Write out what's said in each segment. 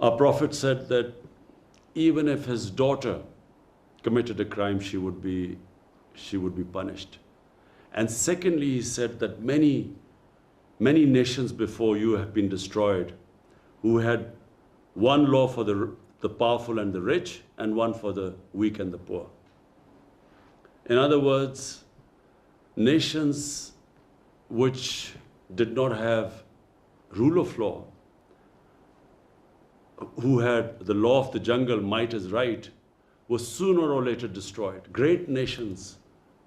Our Prophet said that even if his daughter committed a crime, she would be punished. And secondly, he said that many nations before you have been destroyed, who had one law for the powerful and the rich, and one for the weak and the poor. In other words, nations which did not have rule of law, who had the law of the jungle, might is right, were sooner or later destroyed. Great nations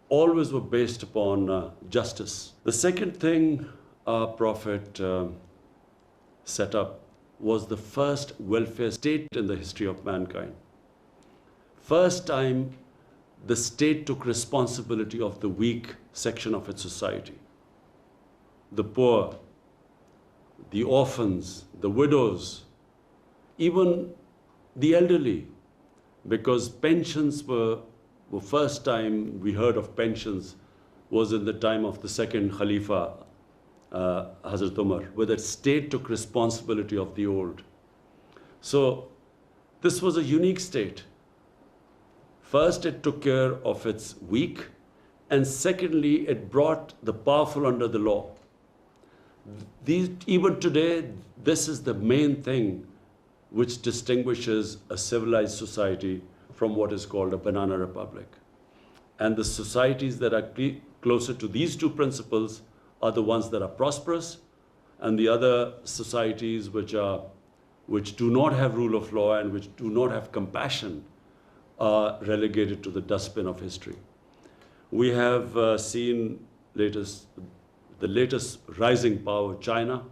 always were based upon justice. The second thing our Prophet set up was the first welfare state in the history of mankind. First time the state took responsibility of the weak section of its society. The poor, the orphans, the widows, even the elderly, because pensions were first time we heard of pensions was in the time of the second Khalifa, Hazrat Umar, where the state took responsibility of the old. So this was a unique state. First, it took care of its weak, and secondly, it brought the powerful under the law. Even today, this is the main thing which distinguishes a civilized society from what is called a banana republic. And the societies that are closer to these two principles are the ones that are prosperous, and the other societies which do not have rule of law and which do not have compassion are relegated to the dustbin of history. We have seen the latest rising power, China.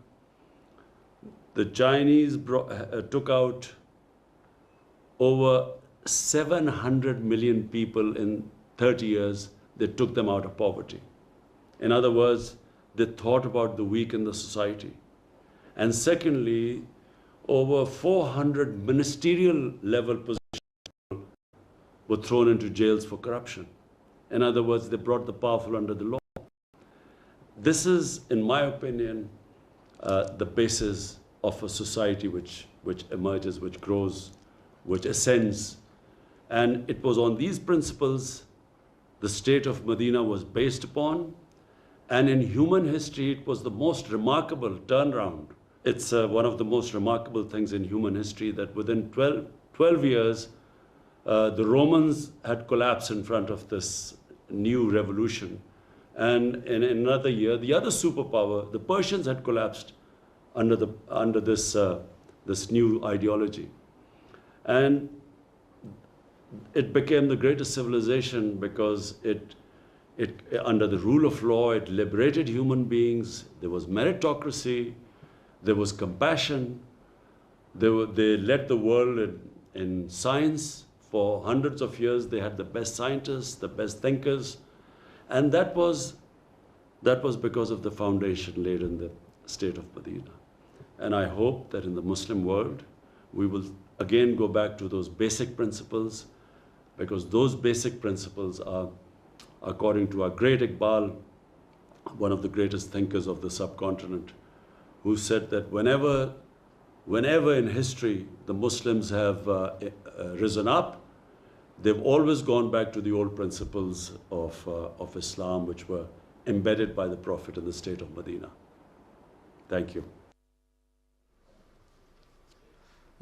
The Chinese took out over 700 million people in 30 years. They took them out of poverty. In other words, they thought about the weak in the society. And secondly, over 400 ministerial level positions were thrown into jails for corruption. In other words, they brought the powerful under the law. This is, in my opinion, the basis of a society which emerges, which grows, which ascends. And it was on these principles the state of Medina was based upon. And in human history, it was the most remarkable turnaround. It's one of the most remarkable things in human history that within 12 years, the Romans had collapsed in front of this new revolution. And in another year, the other superpower, the Persians, had collapsed under this new ideology. And it became the greatest civilization because it under the rule of law, it liberated human beings. There was meritocracy, there was compassion. They led the world in science. For hundreds of years, they had the best scientists, the best thinkers. And that was because of the foundation laid in the state of Medina. And I hope that in the Muslim world, we will again go back to those basic principles, because those basic principles are, according to our great Iqbal, one of the greatest thinkers of the subcontinent, who said that whenever in history the Muslims have risen up, they've always gone back to the old principles of Islam, which were embedded by the Prophet in the state of Medina. Thank you.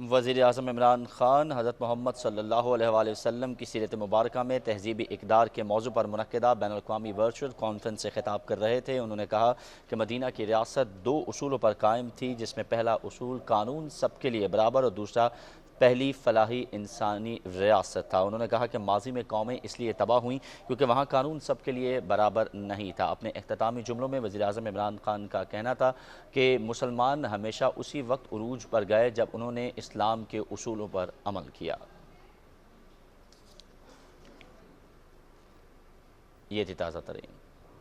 وزیر اعظم عمران خان حضرت محمد صلی اللہ علیہ وآلہ وسلم کی سیرت مبارکہ میں تہذیبی اقدار کے موضوع پر منعقدہ بین الاقوامی ورچوئل کانفرنس سے خطاب کر رہے تھے. انہوں نے کہا کہ مدینہ کی ریاست 2 اصولوں پر قائم تھی، جس میں پہلا اصول قانون سب کے لیے برابر اور دوسرا پہلی فلاحی انسانی ریاست تھا. انہوں نے کہا کہ ماضی میں قومیں اس لیے تباہ ہوئیں کیونکہ وہاں قانون سب کے لیے برابر نہیں تھا. اپنے اختتامی جملوں میں وزیر اعظم عمران خان کا کہنا تھا کہ مسلمان ہمیشہ اسی وقت عروج پر گئے جب انہوں نے اسلام کے اصولوں پر عمل کیا. یہ تھی تازہ ترین